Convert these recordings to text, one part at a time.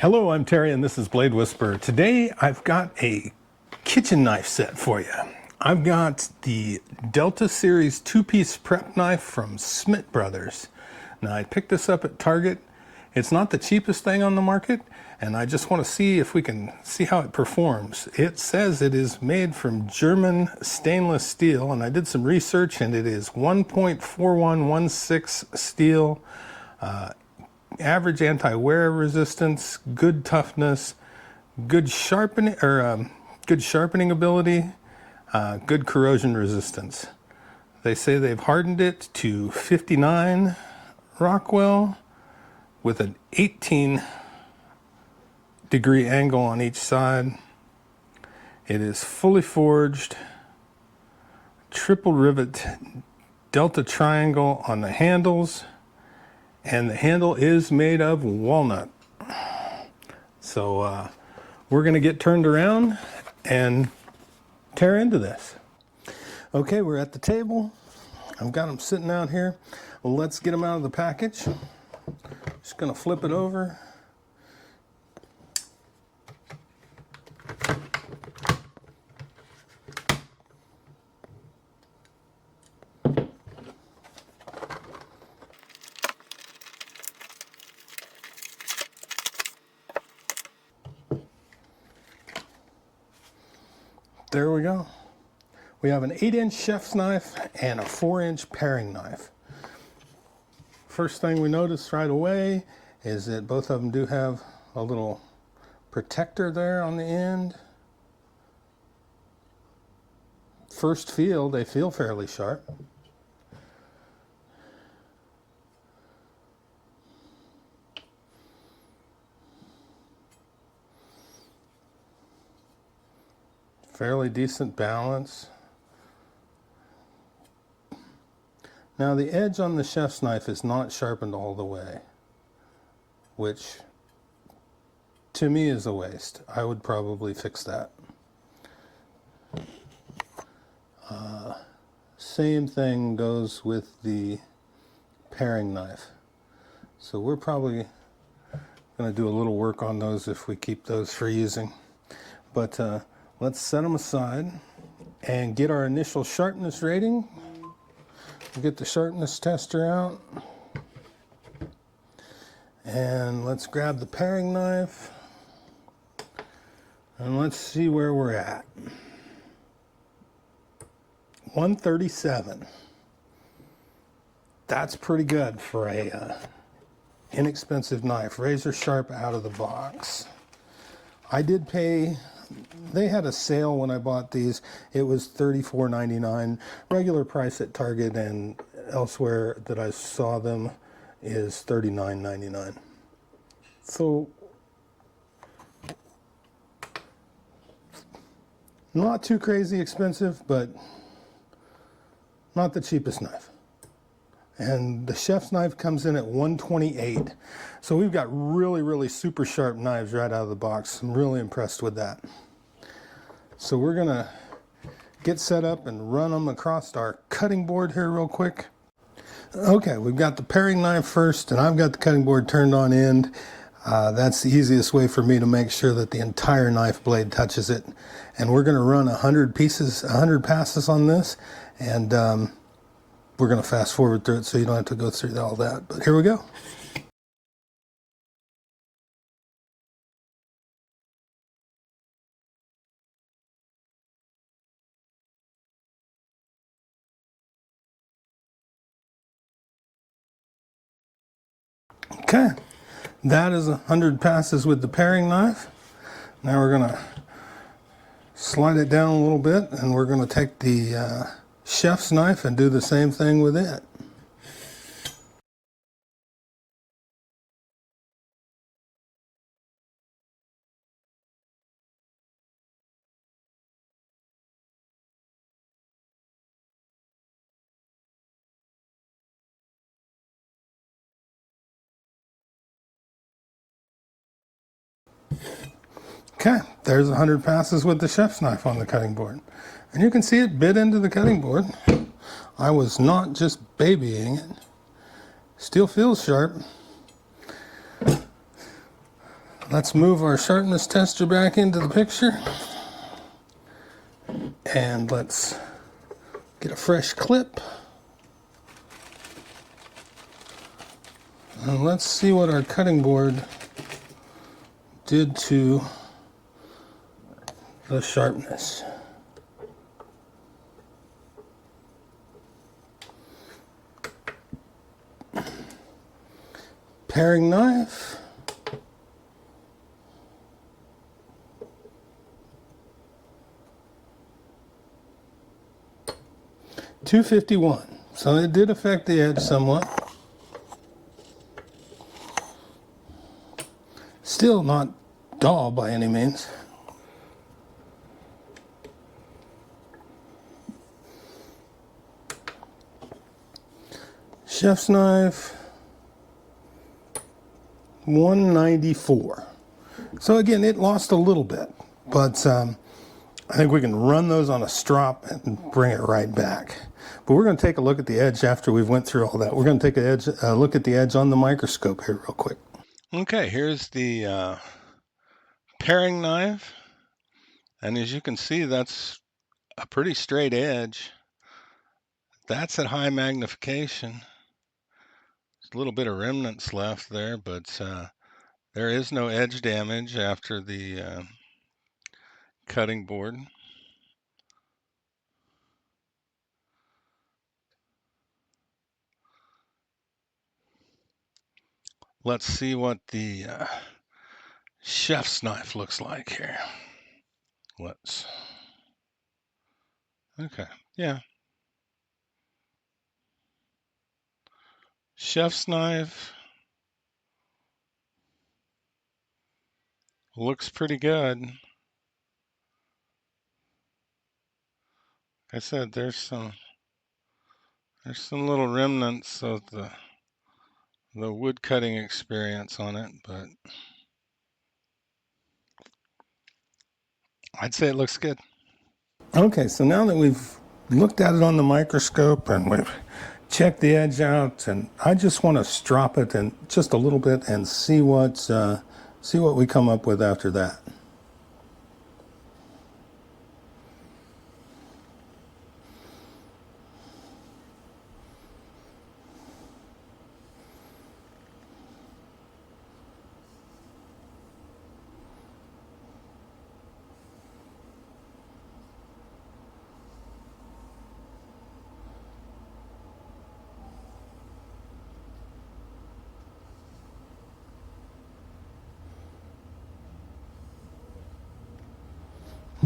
Hello, I'm Terry and this is Blade Whisperer. Today I've got a kitchen knife set for you. I've got the Delta Series two-piece prep knife from Schmidt Bros. Now I picked this up at Target. It's not the cheapest thing on the market and I just want to see if we can see how it performs. It says it is made from German stainless steel and I did some research and it is 1.4116 steel. Average anti-wear resistance, good toughness, good sharpening ability, good corrosion resistance. They say they've hardened it to 59 Rockwell with an 18-degree angle on each side. It is fully forged, triple rivet delta triangle on the handles. And the handle is made of walnut. So we're going to get turned around and tear into this. Okay, we're at the table. I've got them sitting out here. Well, let's get them out of the package. Just going to flip it over. There we go. We have an 8-inch chef's knife and a 4-inch paring knife. First thing we notice right away is that both of them do have a little protector there on the end. First feel, they feel fairly sharp. Fairly decent balance. Now the edge on the chef's knife is not sharpened all the way, which to me is a waste. I would probably fix that. Same thing goes with the paring knife. So we're probably going to do a little work on those if we keep those for using. But let's set them aside and get our initial sharpness rating. We'll get the sharpness tester out. And let's grab the paring knife. And let's see where we're at. 137. That's pretty good for a inexpensive knife. Razor sharp out of the box. I did pay. They had a sale when I bought these. It was $34.99. Regular price at Target and elsewhere that I saw them is $39.99. So not too crazy expensive, but not the cheapest knife. And the chef's knife comes in at $128. So we've got really super sharp knives right out of the box. I'm really impressed with that. So we're gonna get set up and run them across our cutting board here real quick. Okay, we've got the paring knife first and I've got the cutting board turned on end. That's the easiest way for me to make sure that the entire knife blade touches it. And we're gonna run 100 passes on this, and we're going to fast forward through it so you don't have to go through all that. But here we go. Okay, that is 100 passes with the paring knife. Now we're going to slide it down a little bit and we're going to take the chef's knife and do the same thing with it. Okay, there's 100 passes with the chef's knife on the cutting board. And you can see it bit into the cutting board. I was not just babying it. Still feels sharp. Let's move our sharpness tester back into the picture. And let's get a fresh clip. And let's see what our cutting board did to the sharpness. Paring knife. $2.51. So it did affect the edge somewhat. Still not dull by any means. Chef's knife, $194. So again, it lost a little bit, but I think we can run those on a strop and bring it right back. But we're going to take a look at the edge after we've went through all that. We're going to take a look at the edge on the microscope here real quick. Okay, here's the paring knife. And as you can see, that's a pretty straight edge. That's at high magnification. There's a little bit of remnants left there, but there is no edge damage after the cutting board. Let's see what the chef's knife looks like here. Okay, yeah. Chef's knife looks pretty good. Like I said, there's some little remnants of the wood cutting experience on it, but I'd say it looks good. Okay, so now that we've looked at it on the microscope and we've checked the edge out, and I just want to strop it and just a little bit and see what we come up with after that.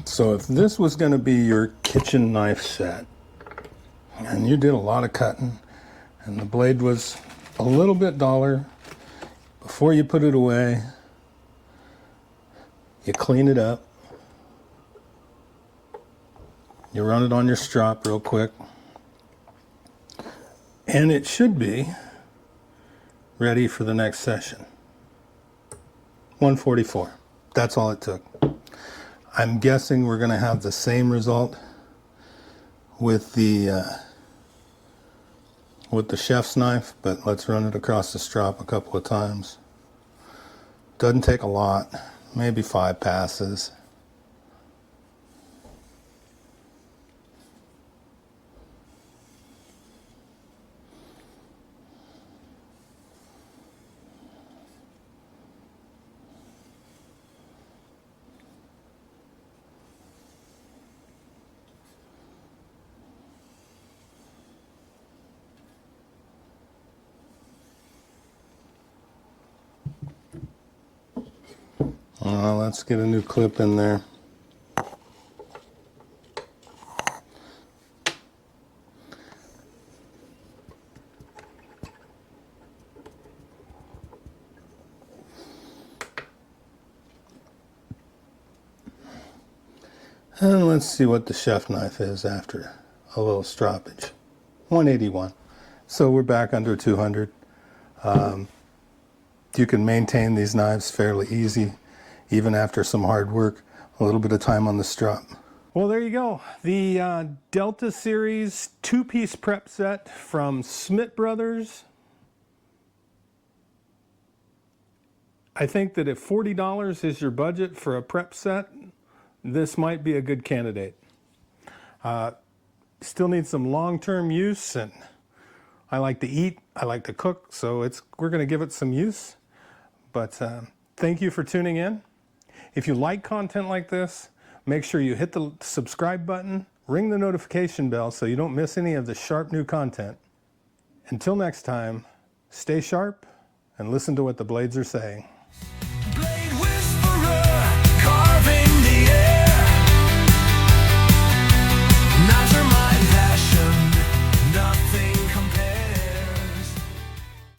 So if this was going to be your kitchen knife set, and you did a lot of cutting, and the blade was a little bit duller, before you put it away, you clean it up, you run it on your strop real quick, and it should be ready for the next session. 144. That's all it took. I'm guessing we're going to have the same result with the chef's knife, but let's run it across the strop a couple of times. Doesn't take a lot, maybe 5 passes. Let's get a new clip in there. And let's see what the chef knife is after a little stroppage. 181. So we're back under 200. You can maintain these knives fairly easy, even after some hard work, a little bit of time on the strop. Well, there you go. The Delta Series 2-piece prep set from Schmidt Brothers. I think that if $40 is your budget for a prep set, this might be a good candidate. Still need some long-term use, and I like to eat, I like to cook, so we're going to give it some use. But thank you for tuning in. If you like content like this, make sure you hit the subscribe button, ring the notification bell so you don't miss any of the sharp new content. Until next time, stay sharp and listen to what the blades are saying.